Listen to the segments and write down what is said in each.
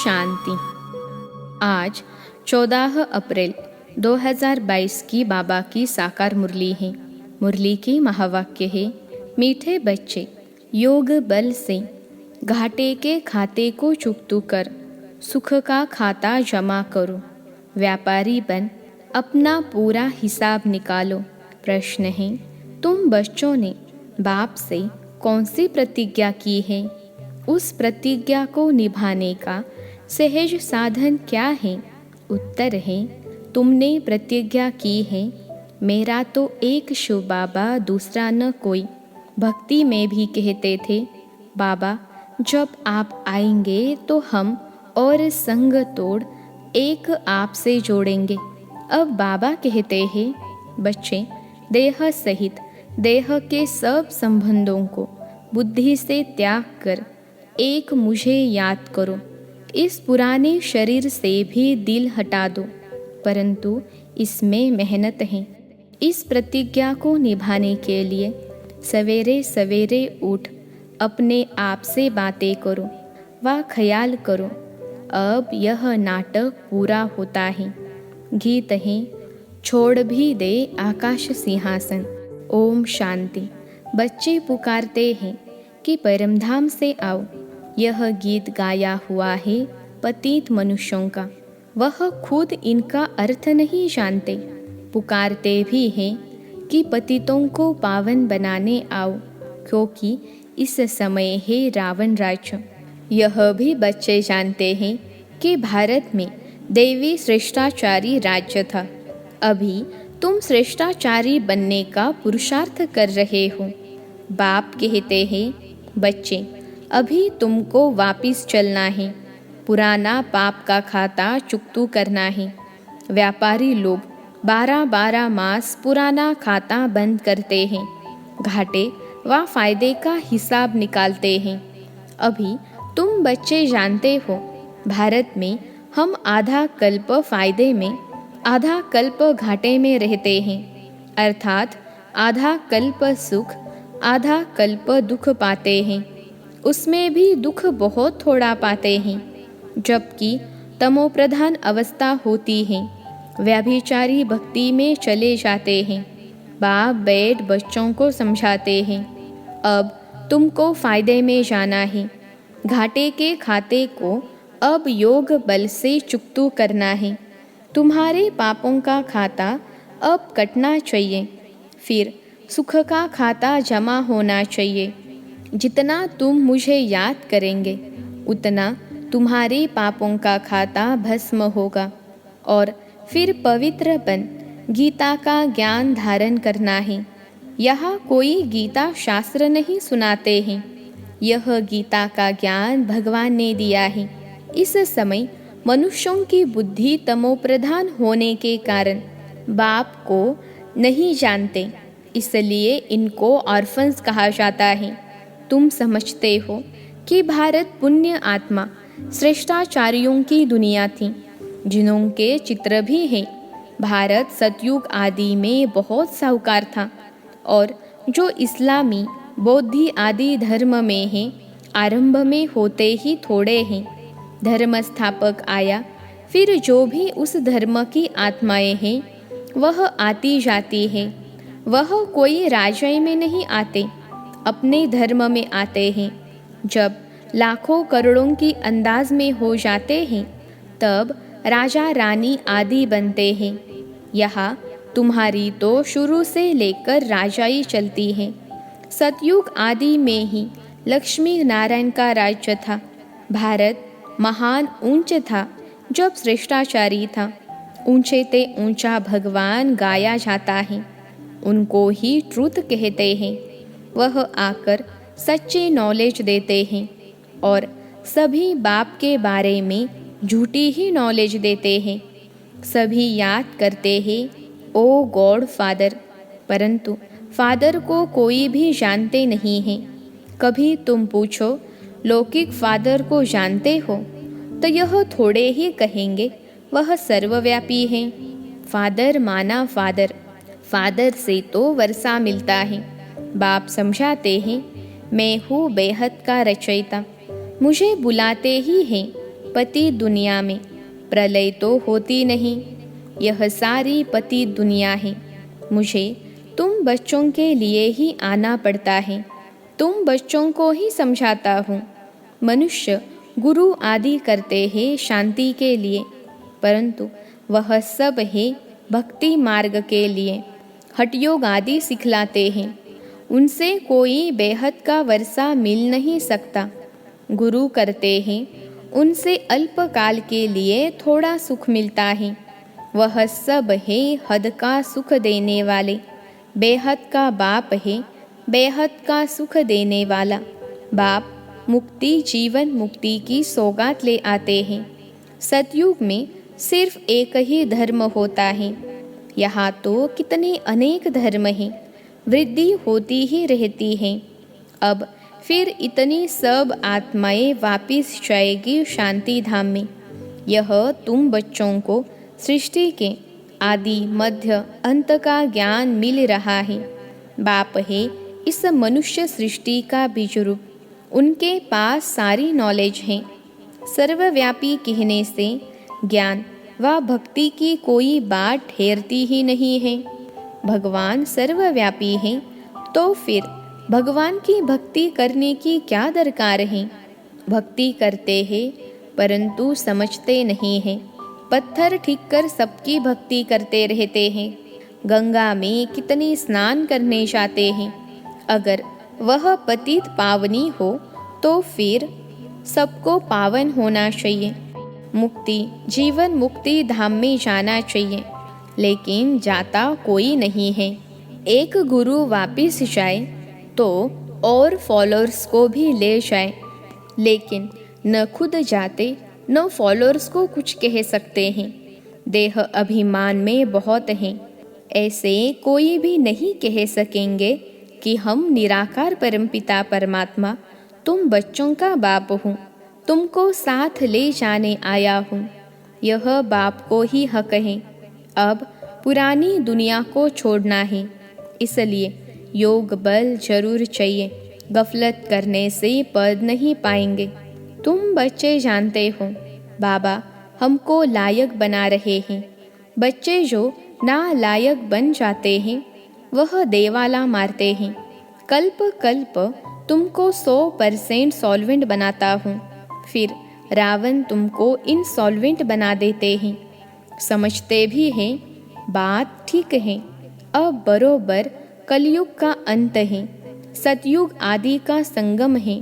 शांति। आज 14 अप्रैल 2022 की बाबा की साकार मुरली है। मुरली की महावाक्य है, मीठे बच्चे योग बल से घाटे के खाते को चुकतू कर सुख का खाता जमा करो। व्यापारी बन अपना पूरा हिसाब निकालो। प्रश्न है, तुम बच्चों ने बाप से कौन सी प्रतिज्ञा की है? उस प्रतिज्ञा को निभाने का सहज साधन क्या है? उत्तर है, तुमने प्रतिज्ञा की है, मेरा तो एक शिव बाबा दूसरा न कोई। भक्ति में भी कहते थे, बाबा जब आप आएंगे तो हम और संग तोड़ एक आपसे जोड़ेंगे। अब बाबा कहते हैं, बच्चे देह सहित देह के सब संबंधों को बुद्धि से त्याग कर एक मुझे याद करो। इस पुराने शरीर से भी दिल हटा दो, परंतु इसमें मेहनत है। इस प्रतिज्ञा को निभाने के लिए सवेरे सवेरे उठ अपने आप से बातें करो व ख्याल करो। अब यह नाटक पूरा होता है। गीत है, छोड़ भी दे आकाश सिंहासन। ओम शांति। बच्चे पुकारते हैं कि परमधाम से आओ। यह गीत गाया हुआ है पतित मनुष्यों का। वह खुद इनका अर्थ नहीं जानते। पुकारते भी हैं कि पतितों को पावन बनाने आओ, क्योंकि इस समय है रावण राज्य। यह भी बच्चे जानते हैं कि भारत में देवी श्रेष्ठाचारी राज्य था। अभी तुम श्रेष्ठाचारी बनने का पुरुषार्थ कर रहे हो। बाप कहते हैं, बच्चे अभी तुमको वापिस चलना है। पुराना पाप का खाता चुकतू करना है। व्यापारी लोग 12-12 मास पुराना खाता बंद करते हैं। घाटे व फायदे का हिसाब निकालते हैं। अभी तुम बच्चे जानते हो, भारत में हम आधा कल्प फायदे में आधा कल्प घाटे में रहते हैं, अर्थात आधा कल्प सुख आधा कल्प दुख पाते हैं। उसमें भी दुख बहुत थोड़ा पाते हैं। जबकि तमोप्रधान अवस्था होती है, व्यभिचारी भक्ति में चले जाते हैं। बाप बैठ बच्चों को समझाते हैं, अब तुमको फायदे में जाना है। घाटे के खाते को अब योग बल से चुकतू करना है। तुम्हारे पापों का खाता अब कटना चाहिए, फिर सुख का खाता जमा होना चाहिए। जितना तुम मुझे याद करेंगे, उतना तुम्हारे पापों का खाता भस्म होगा और फिर पवित्र बन गीता का ज्ञान धारण करना है। यहाँ कोई गीता शास्त्र नहीं सुनाते हैं। यह गीता का ज्ञान भगवान ने दिया है। इस समय मनुष्यों की बुद्धि तमोप्रधान होने के कारण बाप को नहीं जानते, इसलिए इनको ऑर्फन्स कहा जाता है। तुम समझते हो कि भारत पुण्य आत्मा श्रेष्ठाचार्यों की दुनिया थी, जिन्हों के चित्र भी हैं। भारत सतयुग आदि में बहुत साहूकार था और जो इस्लामी बौद्धी आदि धर्म में है, आरंभ में होते ही थोड़े हैं। धर्म स्थापक आया, फिर जो भी उस धर्म की आत्माएं हैं वह आती जाती है। वह कोई राजय में नहीं आते, अपने धर्म में आते हैं। जब लाखों करोड़ों की अंदाज में हो जाते हैं, तब राजा रानी आदि बनते हैं। यहाँ तुम्हारी तो शुरू से लेकर राजाई चलती है। सतयुग आदि में ही लक्ष्मी नारायण का राज्य था। भारत महान ऊंच था जब श्रेष्ठाचारी था। ऊंचे ते ऊंचा भगवान गाया जाता है, उनको ही ट्रुथ कहते हैं। वह आकर सच्ची नॉलेज देते हैं और सभी बाप के बारे में झूठी ही नॉलेज देते हैं। सभी याद करते हैं, ओ गॉड फादर, परंतु फादर को कोई भी जानते नहीं है। कभी तुम पूछो, लौकिक फादर को जानते हो? तो यह थोड़े ही कहेंगे, वह सर्वव्यापी है। फादर माना फादर, फादर से तो वर्षा मिलता है। बाप समझाते हैं, मैं हूँ बेहद का रचयिता। मुझे बुलाते ही हैं, पति दुनिया में, प्रलय तो होती नहीं। यह सारी पति दुनिया है। मुझे तुम बच्चों के लिए ही आना पड़ता है। तुम बच्चों को ही समझाता हूँ। मनुष्य गुरु आदि करते हैं शांति के लिए, परंतु वह सब है भक्ति मार्ग के लिए। हठयोग आदि सिखलाते हैं, उनसे कोई बेहद का वर्षा मिल नहीं सकता। गुरु करते हैं, उनसे अल्पकाल के लिए थोड़ा सुख मिलता है। वह सब है हद का सुख देने वाले। बेहद का बाप है, बेहद का सुख देने वाला। बाप मुक्ति जीवन मुक्ति की सौगात ले आते हैं। सतयुग में सिर्फ एक ही धर्म होता है। यहाँ तो कितने अनेक धर्म हैं, वृद्धि होती ही रहती है। अब फिर इतनी सब आत्माएं वापिस जाएगी शांति धाम में। यह तुम बच्चों को सृष्टि के आदि मध्य अंत का ज्ञान मिल रहा है। बाप है इस मनुष्य सृष्टि का बीज रूप। उनके पास सारी नॉलेज है। सर्वव्यापी कहने से ज्ञान व भक्ति की कोई बात ठहरती ही नहीं है। भगवान सर्वव्यापी हैं, तो फिर भगवान की भक्ति करने की क्या दरकार है। भक्ति करते हैं परंतु समझते नहीं हैं। पत्थर ठीक कर सबकी भक्ति करते रहते हैं। गंगा में कितने स्नान करने जाते हैं। अगर वह पतित पावनी हो तो फिर सबको पावन होना चाहिए। मुक्ति जीवन मुक्ति धाम में जाना चाहिए, लेकिन जाता कोई नहीं है। एक गुरु वापिस जाए तो और फॉलोअर्स को भी ले जाए, लेकिन न खुद जाते न फॉलोअर्स को कुछ कह सकते हैं। देह अभिमान में बहुत हैं। ऐसे कोई भी नहीं कह सकेंगे कि हम निराकार परमपिता परमात्मा तुम बच्चों का बाप हूँ, तुमको साथ ले जाने आया हूँ। यह बाप को ही हक है। अब पुरानी दुनिया को छोड़ना है, इसलिए योग बल जरूर चाहिए। गफलत करने से पद नहीं पाएंगे। तुम बच्चे जानते हो बाबा हमको लायक बना रहे हैं। बच्चे जो ना लायक बन जाते हैं वह देवाला मारते हैं। कल्प कल्प तुमको 100% सॉल्वेंट बनाता हूँ, फिर रावण तुमको इनसॉल्वेंट बना देते हैं। समझते भी हैं, बात ठीक है। अब बरोबर कलयुग का अंत है, सतयुग आदि का संगम है।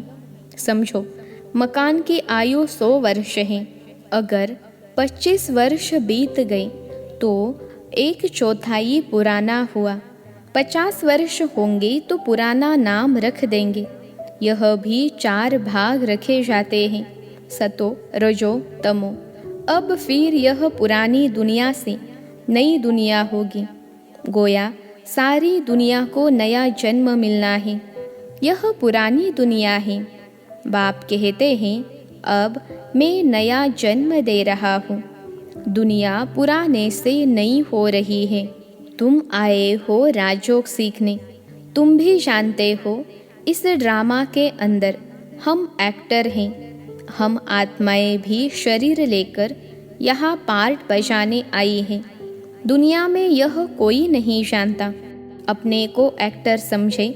समझो, मकान की आयु 100 वर्ष है। अगर 25 वर्ष बीत गए तो 1/4 पुराना हुआ। 50 वर्ष होंगे तो पुराना नाम रख देंगे। यह भी 4 भाग रखे जाते हैं, सतो रजो तमो। अब फिर यह पुरानी दुनिया से नई दुनिया होगी। गोया सारी दुनिया को नया जन्म मिलना है। यह पुरानी दुनिया है। बाप कहते हैं अब मैं नया जन्म दे रहा हूँ। दुनिया पुराने से नई हो रही है। तुम आए हो राजयोग सीखने। तुम भी जानते हो इस ड्रामा के अंदर हम एक्टर हैं। हम आत्माएं भी शरीर लेकर यहाँ पार्ट बजाने आई हैं। दुनिया में यह कोई नहीं जानता। अपने को एक्टर समझे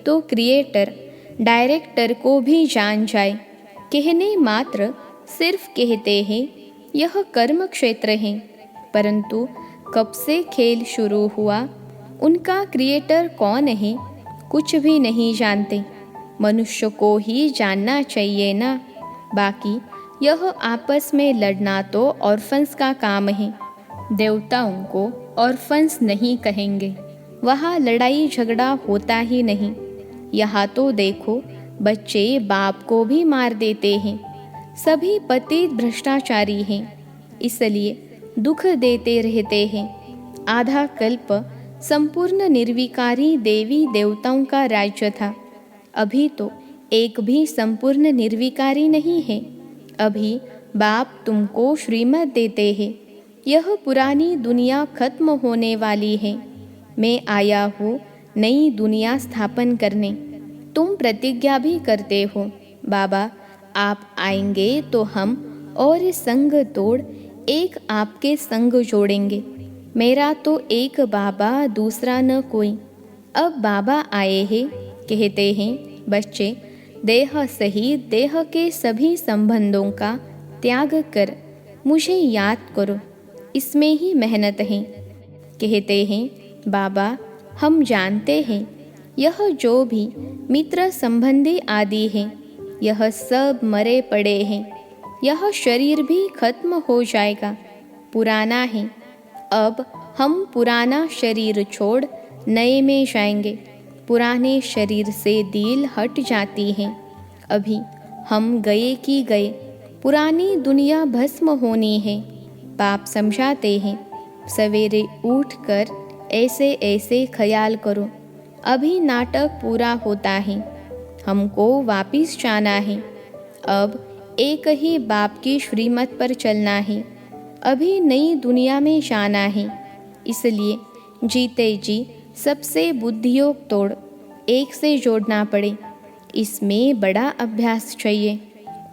तो क्रिएटर डायरेक्टर को भी जान जाए। कहने मात्र सिर्फ कहते हैं यह कर्म क्षेत्र है, परंतु कब से खेल शुरू हुआ, उनका क्रिएटर कौन है, कुछ भी नहीं जानते। मनुष्य को ही जानना चाहिए ना। बाकी यह आपस में लड़ना तो ऑर्फन्स का काम है। देवताओं को ऑर्फन्स नहीं कहेंगे, वहाँ लड़ाई झगड़ा होता ही नहीं। यहाँ तो देखो बच्चे बाप को भी मार देते हैं। सभी पतित भ्रष्टाचारी हैं, इसलिए दुख देते रहते हैं। आधा कल्प संपूर्ण निर्विकारी देवी देवताओं का राज्य था। अभी तो एक भी संपूर्ण निर्विकारी नहीं है। अभी बाप तुमको श्रीमत देते हैं। यह पुरानी दुनिया खत्म होने वाली है। मैं आया हूँ नई दुनिया स्थापन करने। तुम प्रतिज्ञा भी करते हो बाबा आप आएंगे तो हम और संग तोड़ एक आपके संग जोड़ेंगे। मेरा तो एक बाबा दूसरा न कोई। अब बाबा आए हैं, कहते हैं बच्चे, देह सहित देह के सभी संबंधों का त्याग कर मुझे याद करो, इसमें ही मेहनत है। कहते हैं बाबा, हम जानते हैं यह जो भी मित्र संबंधी आदि हैं, यह सब मरे पड़े हैं। यह शरीर भी खत्म हो जाएगा, पुराना है। अब हम पुराना शरीर छोड़ नए में जाएंगे। पुराने शरीर से दिल हट जाती है। अभी हम गए कि गए, पुरानी दुनिया भस्म होनी है। बाप समझाते हैं, सवेरे उठकर ऐसे ऐसे ख्याल करो। अभी नाटक पूरा होता है, हमको वापिस जाना है। अब एक ही बाप की श्रीमत पर चलना है। अभी नई दुनिया में जाना है। इसलिए जीते जी सबसे बुद्धियोग तोड़ एक से जोड़ना पड़े। इसमें बड़ा अभ्यास चाहिए।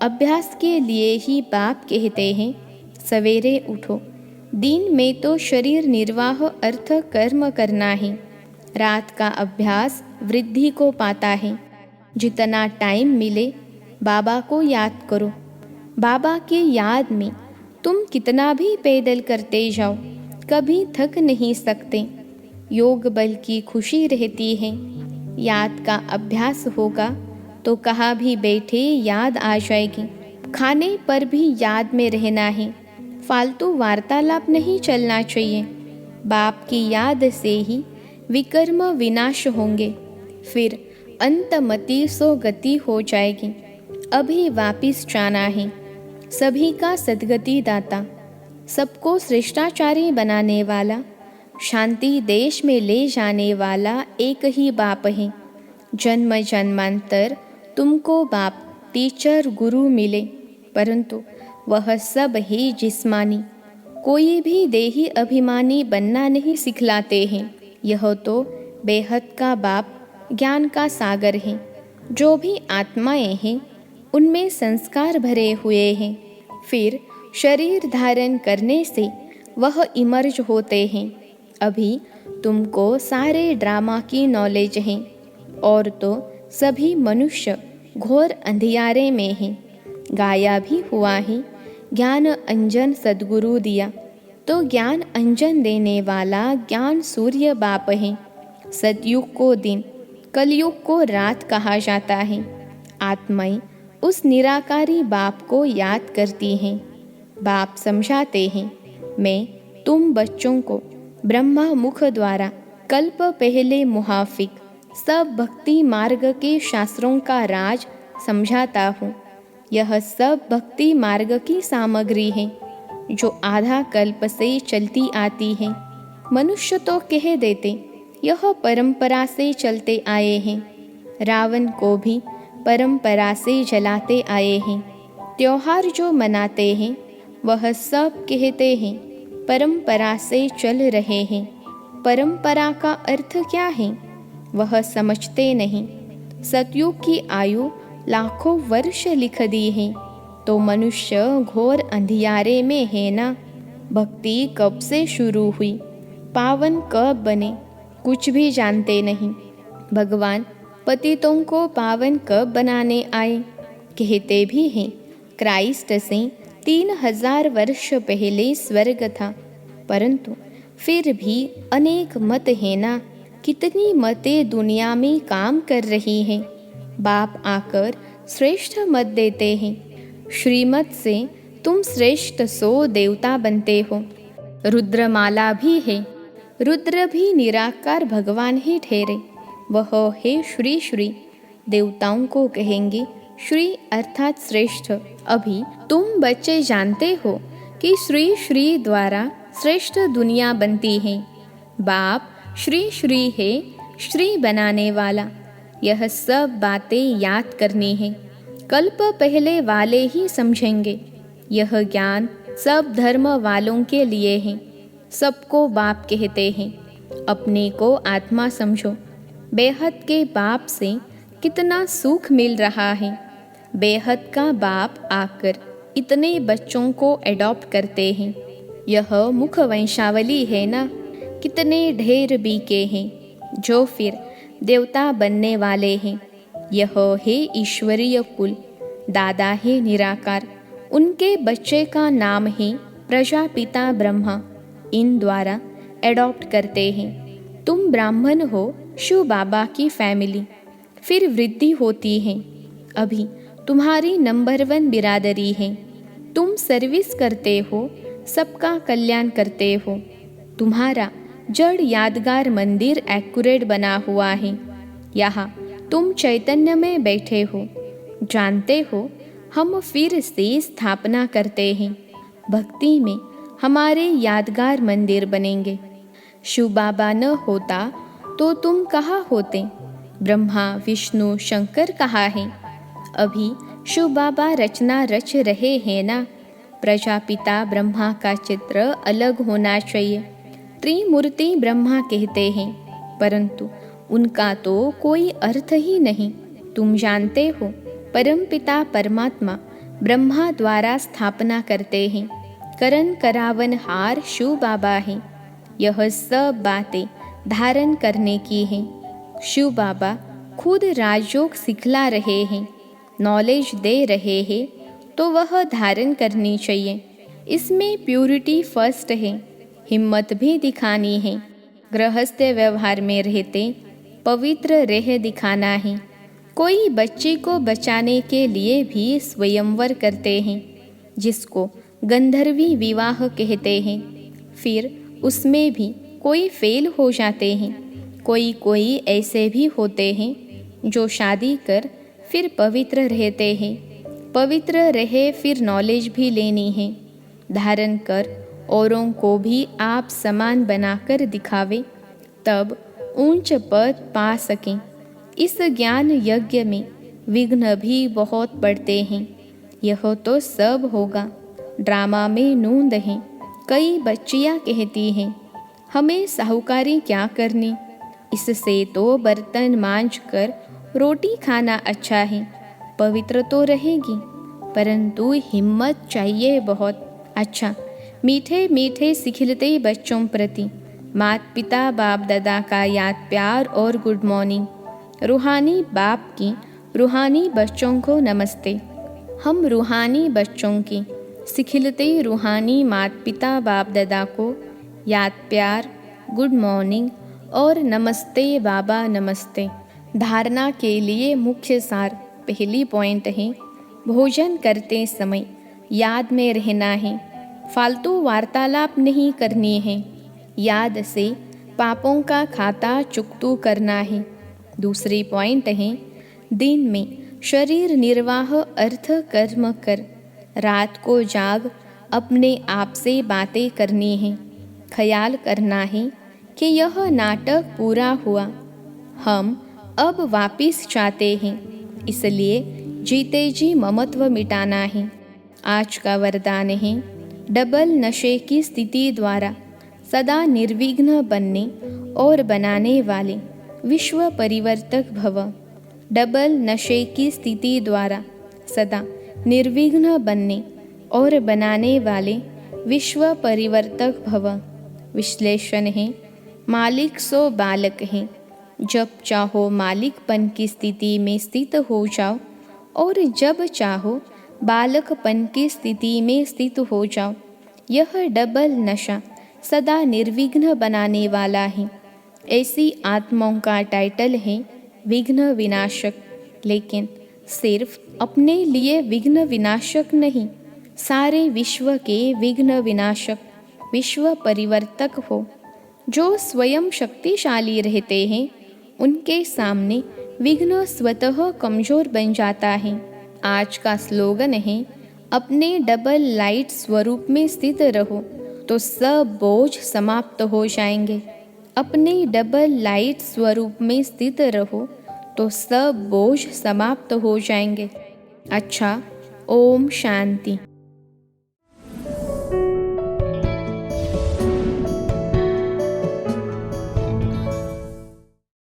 अभ्यास के लिए ही बाप कहते हैं सवेरे उठो। दिन में तो शरीर निर्वाह अर्थ कर्म करना है। रात का अभ्यास वृद्धि को पाता है। जितना टाइम मिले बाबा को याद करो। बाबा की याद में तुम कितना भी पैदल करते जाओ, कभी थक नहीं सकते। योग बल की खुशी रहती है। याद का अभ्यास होगा तो कहाँ भी बैठे याद आ जाएगी। खाने पर भी याद में रहना है। फालतू वार्तालाप नहीं चलना चाहिए। बाप की याद से ही विकर्म विनाश होंगे, फिर अंतमति सो गति हो जाएगी। अभी वापिस जाना है। सभी का सद्गति दाता, सबको श्रेष्ठाचारी बनाने वाला, शांति देश में ले जाने वाला एक ही बाप है। जन्म जन्मांतर तुमको बाप टीचर गुरु मिले, परंतु वह सब ही जिस्मानी। कोई भी देही अभिमानी बनना नहीं सिखलाते हैं। यह तो बेहद का बाप ज्ञान का सागर है। जो भी आत्माएं हैं उनमें संस्कार भरे हुए हैं। फिर शरीर धारण करने से वह इमर्ज होते हैं। अभी तुमको सारे ड्रामा की नॉलेज है, और तो सभी मनुष्य घोर अंधियारे में हैं। गाया भी हुआ है, ज्ञान अंजन सद्गुरु दिया, तो ज्ञान अंजन देने वाला ज्ञान सूर्य बाप है। सतयुग को दिन, कलयुग को रात कहा जाता है। आत्माएं उस निराकारी बाप को याद करती हैं। बाप समझाते हैं, मैं तुम बच्चों को ब्रह्मा मुख द्वारा कल्प पहले मुहाफिक सब भक्ति मार्ग के शास्त्रों का राज समझाता हूँ। यह सब भक्ति मार्ग की सामग्री है जो आधा कल्प से चलती आती है। मनुष्य तो कह देते यह परंपरा से चलते आए हैं। रावण को भी परंपरा से जलाते आए हैं। त्योहार जो मनाते हैं वह सब कहते हैं परंपरा से चल रहे हैं। परंपरा का अर्थ क्या है वह समझते नहीं। सतयुग की आयु लाखों वर्ष लिख दी है, तो मनुष्य घोर अंधियारे में है ना। भक्ति कब से शुरू हुई, पावन कब बने, कुछ भी जानते नहीं। भगवान पतितों को पावन कब बनाने आए, कहते भी हैं क्राइस्ट से 3000 वर्ष पहले स्वर्ग था। परंतु फिर भी अनेक मत है ना। कितनी मतें दुनिया में काम कर रही हैं। बाप आकर श्रेष्ठ मत देते हैं। श्रीमत से तुम श्रेष्ठ सो देवता बनते हो। रुद्रमाला भी है। रुद्र भी निराकार भगवान ही ठहरे। वह है श्री श्री। देवताओं को कहेंगे श्री अर्थात श्रेष्ठ। अभी तुम बच्चे जानते हो कि श्री श्री द्वारा श्रेष्ठ दुनिया बनती है। बाप श्री श्री है, श्री बनाने वाला। यह सब बातें याद करनी है। कल्प पहले वाले ही समझेंगे। यह ज्ञान सब धर्म वालों के लिए है। सबको बाप कहते हैं। अपने को आत्मा समझो। बेहद के बाप से कितना सुख मिल रहा है। बेहद का बाप आकर इतने बच्चों को एडॉप्ट करते हैं। यह मुख वंशावली है ना, कितने ढेर बीके हैं जो फिर देवता बनने वाले हैं। यह है ईश्वरीय कुल, दादा है निराकार, उनके बच्चे का नाम है प्रजापिता ब्रह्मा, इन द्वारा एडॉप्ट करते हैं। तुम ब्राह्मण हो, शिव बाबा की फैमिली, फिर वृद्धि होती है। अभी तुम्हारी नंबर 1 बिरादरी है। तुम सर्विस करते हो, सबका कल्याण करते हो। तुम्हारा जड़ यादगार मंदिर एक्यूरेट बना हुआ है। यहाँ तुम चैतन्य में बैठे हो। जानते हो, हम फिर से स्थापना करते हैं। भक्ति में हमारे यादगार मंदिर बनेंगे। शिव बाबा न होता तो तुम कहाँ होते? ब्रह्मा विष्णु शंकर कहाँ हैं? अभी शिव बाबा रचना रच रहे हैं ना। प्रजापिता ब्रह्मा का चित्र अलग होना चाहिए। त्रिमूर्ति ब्रह्मा कहते हैं, परंतु उनका तो कोई अर्थ ही नहीं। तुम जानते हो, परमपिता परमात्मा ब्रह्मा द्वारा स्थापना करते हैं। करण करावन हार शिव बाबा हैं। यह सब बातें धारण करने की हैं। शिव बाबा खुद राजयोग सिखला रहे हैं, नॉलेज दे रहे हैं, तो वह धारण करनी चाहिए। इसमें प्यूरिटी फर्स्ट है। हिम्मत भी दिखानी है। गृहस्थ व्यवहार में रहते पवित्र रह दिखाना है। कोई बच्ची को बचाने के लिए भी स्वयंवर करते हैं, जिसको गंधर्वी विवाह कहते हैं। फिर उसमें भी कोई फेल हो जाते हैं। कोई ऐसे भी होते हैं जो शादी कर फिर पवित्र रहते हैं। पवित्र रहे फिर नॉलेज भी लेनी है, धारण कर औरों को भी आप समान बनाकर दिखावे, तब ऊंच पद पा सकें। इस ज्ञान यज्ञ में विघ्न भी बहुत पड़ते हैं। यह तो सब होगा। ड्रामा में नूंद है। कई बच्चियां कहती हैं, हमें साहूकारी क्या करनी, इससे तो बर्तन मांज कर रोटी खाना अच्छा है। पवित्र तो रहेगी, परंतु हिम्मत चाहिए बहुत। अच्छा, मीठे मीठे सिखिलते बच्चों प्रति माता पिता बाप दादा का याद प्यार और गुड मॉर्निंग। रूहानी बाप की रूहानी बच्चों को नमस्ते। हम रूहानी बच्चों की सिखिलते रूहानी माता पिता बाप दादा को याद प्यार, गुड मॉर्निंग और नमस्ते बाबा नमस्ते। धारणा के लिए मुख्य सार पहली पॉइंट है, भोजन करते समय याद में रहना है। फालतू वार्तालाप नहीं करनी है। याद से पापों का खाता चुकतू करना है। दूसरी पॉइंट है, दिन में शरीर निर्वाह अर्थ कर्म कर, रात को जाग अपने आप से बातें करनी है। ख्याल करना है कि यह नाटक पूरा हुआ, हम अब वापिस चाहते हैं, इसलिए जीते जी ममत्व मिटाना है। आज का वरदान है, डबल नशे की स्थिति द्वारा सदा निर्विघ्न बनने और बनाने वाले विश्व परिवर्तक भव। डबल नशे की स्थिति द्वारा सदा निर्विघ्न बनने और बनाने वाले विश्व परिवर्तक भव। विश्लेषण है, मालिक सो बालक है। जब चाहो मालिकपन की स्थिति में स्थित हो जाओ और जब चाहो बालकपन की स्थिति में स्थित हो जाओ। यह डबल नशा सदा निर्विघ्न बनाने वाला है। ऐसी आत्माओं का टाइटल है विघ्न विनाशक। लेकिन सिर्फ अपने लिए विघ्न विनाशक नहीं, सारे विश्व के विघ्न विनाशक, विश्व परिवर्तक हो। जो स्वयं शक्तिशाली रहते हैं, उनके सामने विघ्न स्वतः कमजोर बन जाता है। आज का स्लोगन है, अपने डबल लाइट स्वरूप में स्थित रहो तो सब बोझ समाप्त हो जाएंगे। अपने डबल लाइट स्वरूप में स्थित रहो तो सब बोझ समाप्त हो जाएंगे। अच्छा, ओम शांति।